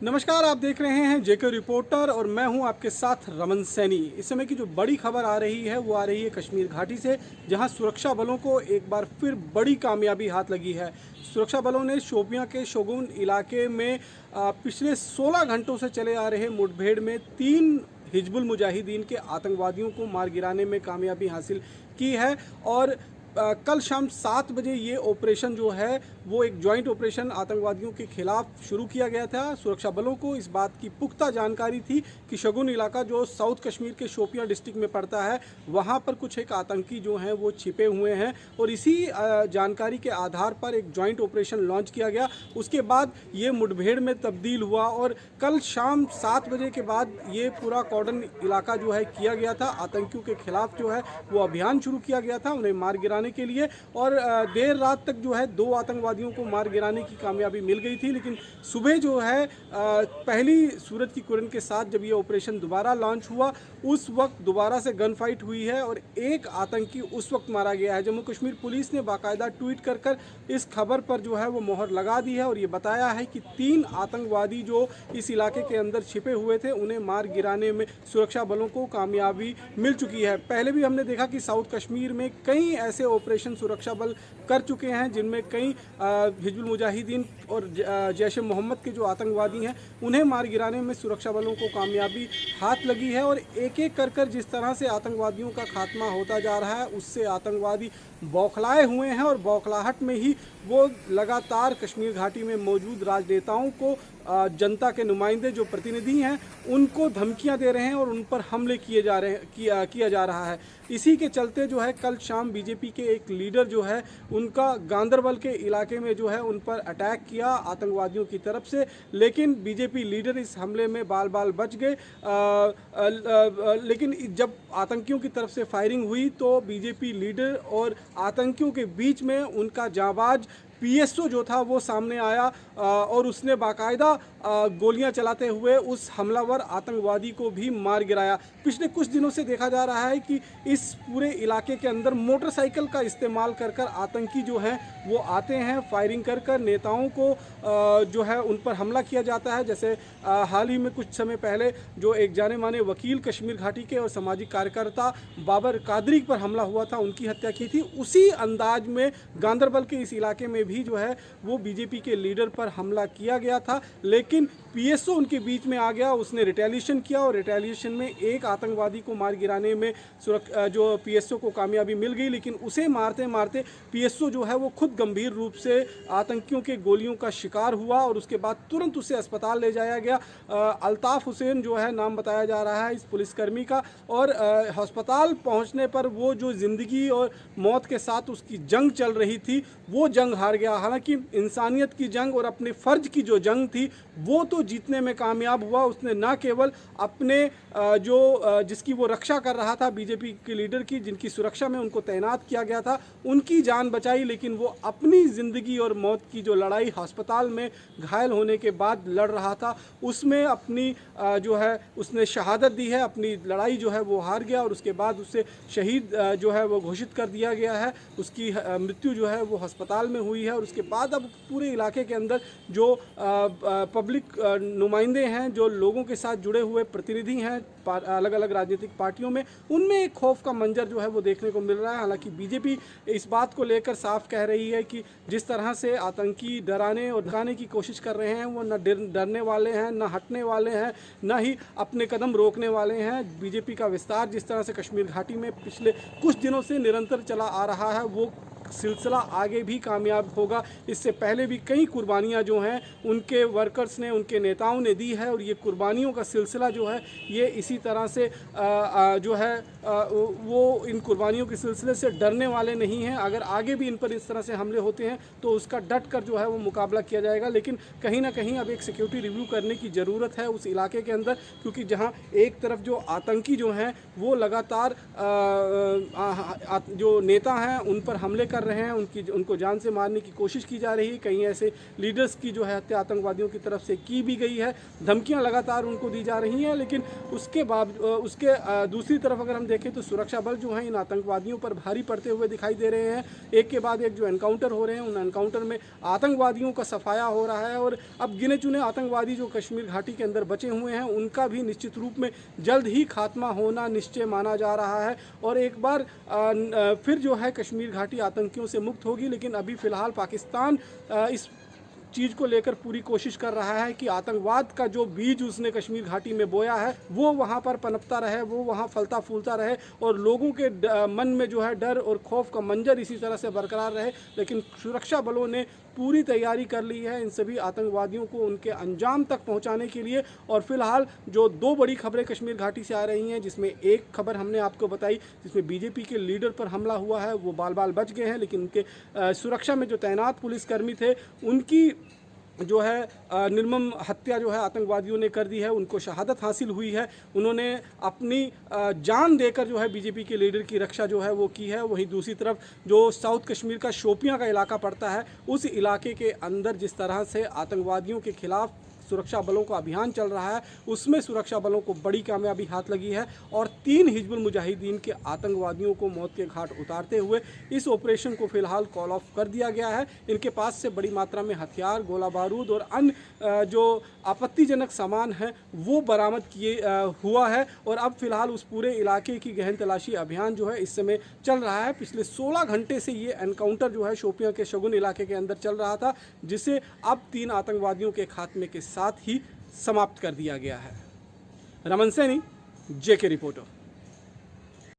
नमस्कार, आप देख रहे हैं जेके रिपोर्टर और मैं हूं आपके साथ रमन सैनी। इस समय की जो बड़ी खबर आ रही है वो आ रही है कश्मीर घाटी से, जहां सुरक्षा बलों को एक बार फिर बड़ी कामयाबी हाथ लगी है। सुरक्षा बलों ने शोपियां के शोगुन इलाके में पिछले 16 घंटों से चले आ रहे मुठभेड़ में 3 हिजबुल मुजाहिदीन के आतंकवादियों को मार गिराने में कामयाबी हासिल की है। और कल शाम 7 बजे ये ऑपरेशन जो है वो एक जॉइंट ऑपरेशन आतंकवादियों के खिलाफ शुरू किया गया था। सुरक्षा बलों को इस बात की पुख्ता जानकारी थी कि शगुन इलाका जो साउथ कश्मीर के शोपियां डिस्ट्रिक्ट में पड़ता है, वहाँ पर कुछ एक आतंकी जो हैं वो छिपे हुए हैं और इसी जानकारी के आधार पर एक जॉइंट ऑपरेशन लॉन्च किया गया। उसके बाद ये मुठभेड़ में तब्दील हुआ और कल शाम 7 बजे के बाद ये पूरा कॉर्डन इलाका जो है किया गया था। आतंकियों के खिलाफ जो है वो अभियान शुरू किया गया था उन्हें मार गिराने के लिए। और देर रात तक जो है 2 आतंकवादियों को मार गिराने की कामयाबी मिल गई थी, लेकिन सुबह जो है पहली सूरज की किरण के साथ जब ये ऑपरेशन दोबारा लॉन्च हुआ, उस वक्त दोबारा से गन फाइट हुई है और एक आतंकी उस वक्त मारा गया है। जम्मू कश्मीर पुलिस ने बाकायदा ट्वीट कर कर इस खबर पर जो है वो मोहर लगा दी है और ये बताया है कि 3 आतंकवादी जो इस इलाके के अंदर छिपे हुए थे उन्हें मार गिराने में सुरक्षा बलों को कामयाबी मिल चुकी है। पहले भी हमने देखा कि साउथ कश्मीर में कई ऐसे ऑपरेशन सुरक्षा बल कर चुके हैं जिनमें कई हिजबुल मुजाहिदीन और जैश ए मोहम्मद के जो आतंकवादी हैं उन्हें मार गिराने में सुरक्षा बलों को कामयाबी हाथ लगी है। और एक एक कर जिस तरह से आतंकवादियों का खात्मा होता जा रहा है उससे आतंकवादी बौखलाए हुए हैं और बौखलाहट में ही वो लगातार कश्मीर घाटी में मौजूद राजनेताओं को, जनता के नुमाइंदे जो प्रतिनिधि हैं उनको धमकियां दे रहे हैं और उन पर हमले किया जा रहा है। इसी के चलते जो है कल शाम बीजेपी के एक लीडर जो है उनका गांदरबल के इलाके में जो है उन पर अटैक किया आतंकवादियों की तरफ से, लेकिन बीजेपी लीडर इस हमले में बाल बाल बच गए। लेकिन जब आतंकियों की तरफ से फायरिंग हुई तो बीजेपी लीडर और आतंकियों के बीच में उनका जांबाज पीएसओ जो था वो सामने आया और उसने बाकायदा गोलियां चलाते हुए उस हमलावर आतंकवादी को भी मार गिराया। पिछले कुछ दिनों से देखा जा रहा है कि इस पूरे इलाके के अंदर मोटरसाइकिल का इस्तेमाल कर कर आतंकी जो हैं वो आते हैं, फायरिंग कर कर नेताओं को जो है उन पर हमला किया जाता है। जैसे हाल ही में कुछ समय पहले जो एक जाने माने वकील कश्मीर घाटी के और सामाजिक कार्यकर्ता बाबर कादरी पर हमला हुआ था, उनकी हत्या की थी। उसी अंदाज में गांदरबल के इस इलाके में भी जो है वो बीजेपी के लीडर पर हमला किया गया था, लेकिन पीएसओ उनके बीच में आ गया, उसने रिटेलिएशन किया और रिटेलिएशन में एक आतंकवादी को मार गिराने में जो पीएसओ को कामयाबी मिल गई। लेकिन उसे मारते मारते पीएसओ जो है वो खुद गंभीर रूप से आतंकियों के गोलियों का शिकार हुआ और उसके बाद तुरंत उसे अस्पताल ले जाया गया। अल्ताफ हुसैन जो है नाम बताया जा रहा है इस पुलिसकर्मी का, और अस्पताल पहुंचने पर वो जो ज़िंदगी और मौत के साथ उसकी जंग चल रही थी वो जंग हार गया। हालांकि इंसानियत की जंग और अपने फ़र्ज की जो जंग थी वो तो जीतने में कामयाब हुआ। उसने ना केवल अपने जिसकी वो रक्षा कर रहा था बीजेपी के लीडर की, जिनकी सुरक्षा में उनको तैनात किया गया था, उनकी जान बचाई, लेकिन वो अपनी ज़िंदगी और मौत की जो लड़ाई अस्पताल में घायल होने के बाद लड़ रहा था उसमें अपनी जो है उसने शहादत दी है। अपनी लड़ाई जो है वो हार गया और उसके बाद उसे शहीद जो है वो घोषित कर दिया गया है। उसकी मृत्यु जो है वो अस्पताल में हुई है और उसके बाद अब पूरे इलाके के अंदर जो पब्लिक नुमाइंदे हैं, जो लोगों के साथ जुड़े हुए प्रतिनिधि हैं अलग अलग राजनीतिक पार्टियों में, उनमें एक खौफ का मंजर जो है वो देखने को मिल रहा है। हालांकि बीजेपी इस बात को लेकर साफ कह रही है कि जिस तरह से आतंकी डराने और धमकाने की कोशिश कर रहे हैं वो न डरने वाले हैं, न हटने वाले हैं, न ही अपने कदम रोकने वाले हैं। बीजेपी का विस्तार जिस तरह से कश्मीर घाटी में पिछले कुछ दिनों से निरंतर चला आ रहा है वो सिलसिला आगे भी कामयाब होगा। इससे पहले भी कई कुर्बानियां जो हैं उनके वर्कर्स ने, उनके नेताओं ने दी है और ये कुर्बानियों का सिलसिला जो है ये इसी तरह से जो है वो इन कुर्बानियों के सिलसिले से डरने वाले नहीं हैं। अगर आगे भी इन पर इस तरह से हमले होते हैं तो उसका डट कर जो है वो मुकाबला किया जाएगा। लेकिन कहीं ना कहीं अब एक सिक्योरिटी रिव्यू करने की ज़रूरत है उस इलाके के अंदर, क्योंकि जहाँ एक तरफ जो आतंकी जो हैं वो लगातार जो नेता हैं उन पर हमले कर कर रहे हैं, उनको जान से मारने की कोशिश की जा रही है। कहीं ऐसे लीडर्स की जो है हत्या आतंकवादियों की तरफ से की भी गई है, धमकियां लगातार उनको दी जा रही हैं। लेकिन उसके दूसरी तरफ अगर हम देखें तो सुरक्षा बल जो हैं इन आतंकवादियों पर भारी पड़ते हुए दिखाई दे रहे हैं। एक के बाद एक जो एनकाउंटर हो रहे हैं, उन एनकाउंटर में आतंकवादियों का सफाया हो रहा है और अब गिने चुने आतंकवादी जो कश्मीर घाटी के अंदर बचे हुए हैं उनका भी निश्चित रूप में जल्द ही खात्मा होना निश्चय माना जा रहा है और एक बार फिर जो है कश्मीर घाटी आतंकियों से मुक्त होगी। लेकिन अभी फ़िलहाल पाकिस्तान इस चीज़ को लेकर पूरी कोशिश कर रहा है कि आतंकवाद का जो बीज उसने कश्मीर घाटी में बोया है वो वहाँ पर पनपता रहे, वो वहाँ फलता फूलता रहे और लोगों के मन में जो है डर और खौफ का मंजर इसी तरह से बरकरार रहे। लेकिन सुरक्षा बलों ने पूरी तैयारी कर ली है इन सभी आतंकवादियों को उनके अंजाम तक पहुंचाने के लिए। और फिलहाल जो दो बड़ी खबरें कश्मीर घाटी से आ रही हैं, जिसमें एक खबर हमने आपको बताई जिसमें बीजेपी के लीडर पर हमला हुआ है, वो बाल बाल बच गए हैं, लेकिन उनके सुरक्षा में जो तैनात पुलिसकर्मी थे उनकी जो है निर्मम हत्या जो है आतंकवादियों ने कर दी है, उनको शहादत हासिल हुई है। उन्होंने अपनी जान देकर जो है बीजेपी के लीडर की रक्षा जो है वो की है। वहीं दूसरी तरफ जो साउथ कश्मीर का शोपियां का इलाका पड़ता है, उस इलाके के अंदर जिस तरह से आतंकवादियों के खिलाफ सुरक्षा बलों का अभियान चल रहा है उसमें सुरक्षा बलों को बड़ी कामयाबी हाथ लगी है और 3 हिजबुल मुजाहिदीन के आतंकवादियों को मौत के घाट उतारते हुए इस ऑपरेशन को फिलहाल कॉल ऑफ कर दिया गया है। इनके पास से बड़ी मात्रा में हथियार, गोला बारूद और अन्य जो आपत्तिजनक सामान है वो बरामद हुआ है और अब फिलहाल उस पूरे इलाके की गहन तलाशी अभियान जो है इस समय चल रहा है। पिछले 16 घंटे से ये एनकाउंटर जो है शोपियां के शगुन इलाके के अंदर चल रहा था, जिसे अब 3 आतंकवादियों के खात्मे के साथ ही समाप्त कर दिया गया है। रमन सैनी, जेके रिपोर्टर।